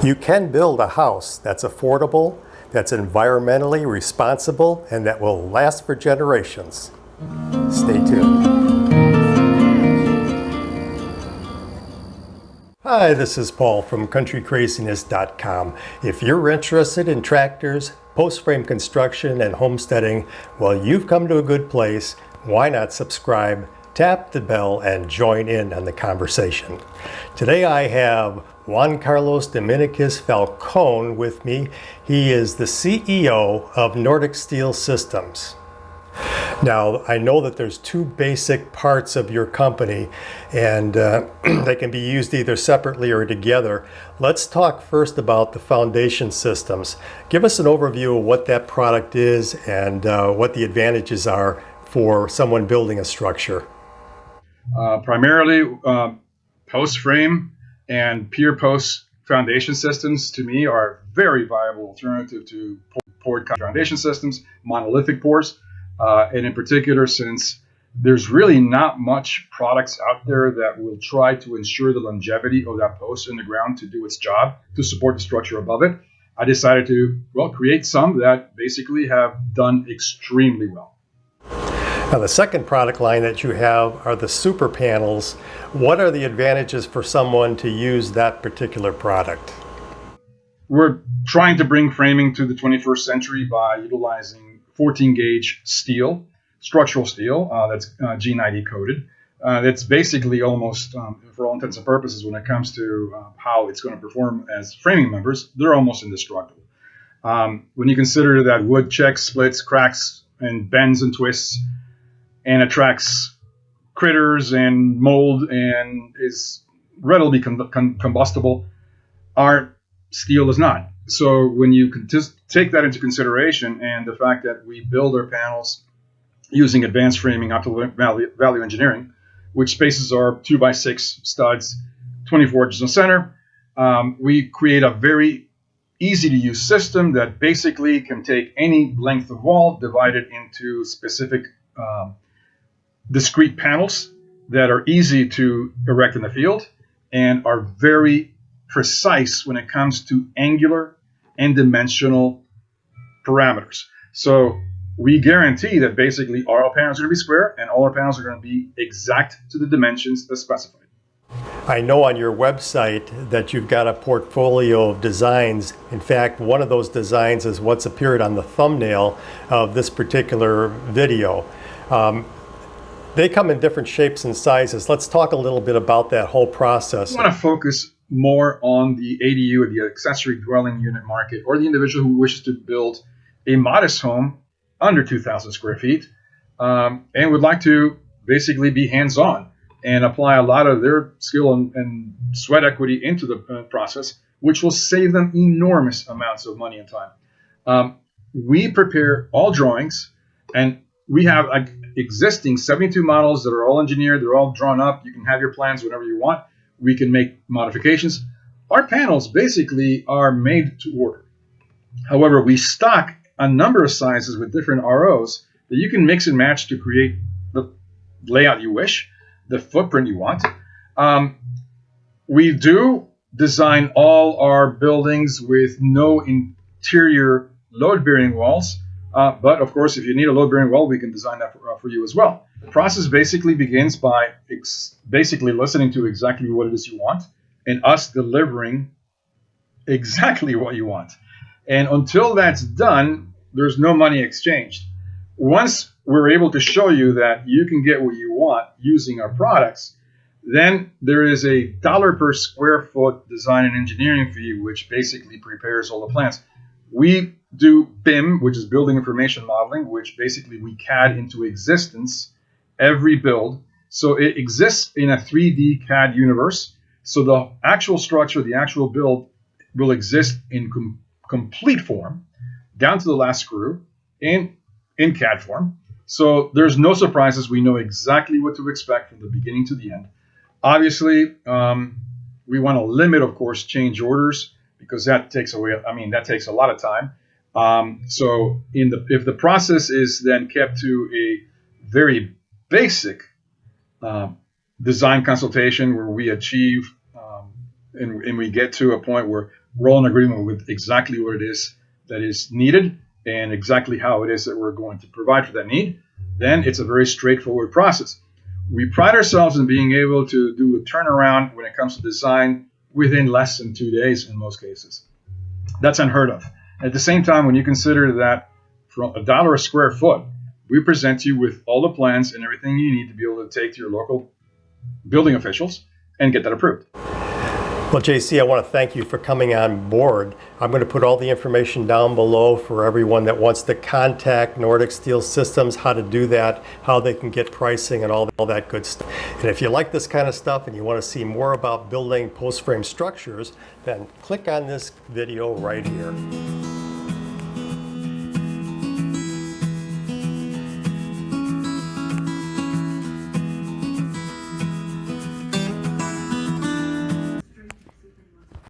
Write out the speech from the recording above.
You can build a house that's affordable, that's environmentally responsible, and that will last for generations. Stay tuned. Hi, this is Paul from CountryCraziness.com. If you're interested in tractors, post-frame construction, and homesteading, well, you've come to a good place. Why not subscribe, tap the bell, and join in on the conversation? Today I have Juan Carlos Dominguez Falcone with me. He is the CEO of Nordic Steel Systems. Now, I know that there's two basic parts of your company, and they can be used either separately or together. Let's talk first about the foundation systems. Give us an overview of what that product is and what the advantages are for someone building a structure. Primarily, post frame and pier post foundation systems to me are a very viable alternative to poured foundation systems, monolithic pours. And in particular, since there's really not much products out there that will try to ensure the longevity of that post in the ground to do its job to support the structure above it, I decided to, create some that basically have done extremely well. Now, the second product line that you have are the super panels. What are the advantages for someone to use that particular product? We're trying to bring framing to the 21st century by utilizing 14 gauge steel, structural steel that's G90 coated. That's basically almost, for all intents and purposes, when it comes to how it's going to perform as framing members, they're almost indestructible. When you consider that wood checks, splits, cracks, and bends and twists, and attracts critters and mold and is readily combustible, our steel is not. So when you can just take that into consideration, and the fact that we build our panels using advanced framing optical value engineering, which spaces are 2x6 studs, 24 inches in the center, we create a very easy to use system that basically can take any length of wall, divide it into specific discrete panels that are easy to erect in the field and are very precise when it comes to angular and dimensional parameters. So we guarantee that basically all our panels are going to be square and all our panels are going to be exact to the dimensions as specified. I know on your website that you've got a portfolio of designs. In fact, one of those designs is what's appeared on the thumbnail of this particular video. They come in different shapes and sizes. Let's talk a little bit about that whole process. I want to focus more on the ADU, or the accessory dwelling unit market, or the individual who wishes to build a modest home under 2,000 square feet and would like to basically be hands-on and apply a lot of their skill and sweat equity into the process, which will save them enormous amounts of money and time. We prepare all drawings, and we have existing 72 models that are all engineered. They're all drawn up. You can have your plans whenever you want. We can make modifications. Our panels basically are made to order. However, we stock a number of sizes with different ROs that you can mix and match to create the layout you wish, the footprint you want. We do design all our buildings with no interior load-bearing walls. But of course, if you need a load-bearing wall, we can design that for you as well. The process basically begins by basically listening to exactly what it is you want and us delivering exactly what you want. And until that's done, there's no money exchanged. Once we're able to show you that you can get what you want using our products, then there is a $1 per square foot design and engineering fee, which basically prepares all the plans. We do BIM, which is building information modeling, which basically we CAD into existence every build. So it exists in a 3D CAD universe. So the actual structure, the actual build will exist in complete form, down to the last screw, in CAD form. So there's no surprises. We know exactly what to expect from the beginning to the end. Obviously, we want to limit, of course, change orders, because that takes away, that takes a lot of time. So if the process is then kept to a very basic design consultation where we achieve and we get to a point where we're all in agreement with exactly what it is that is needed and exactly how it is that we're going to provide for that need, then it's a very straightforward process. We pride ourselves in being able to do a turnaround when it comes to design within less than 2 days in most cases. That's unheard of. At the same time, when you consider that from $1 a square foot, we present you with all the plans and everything you need to be able to take to your local building officials and get that approved. Well, JC, I want to thank you for coming on board. I'm going to put all the information down below for everyone that wants to contact Nordic Steel Systems, how to do that, how they can get pricing and all that good stuff. And if you like this kind of stuff and you want to see more about building post frame structures, then click on this video right here.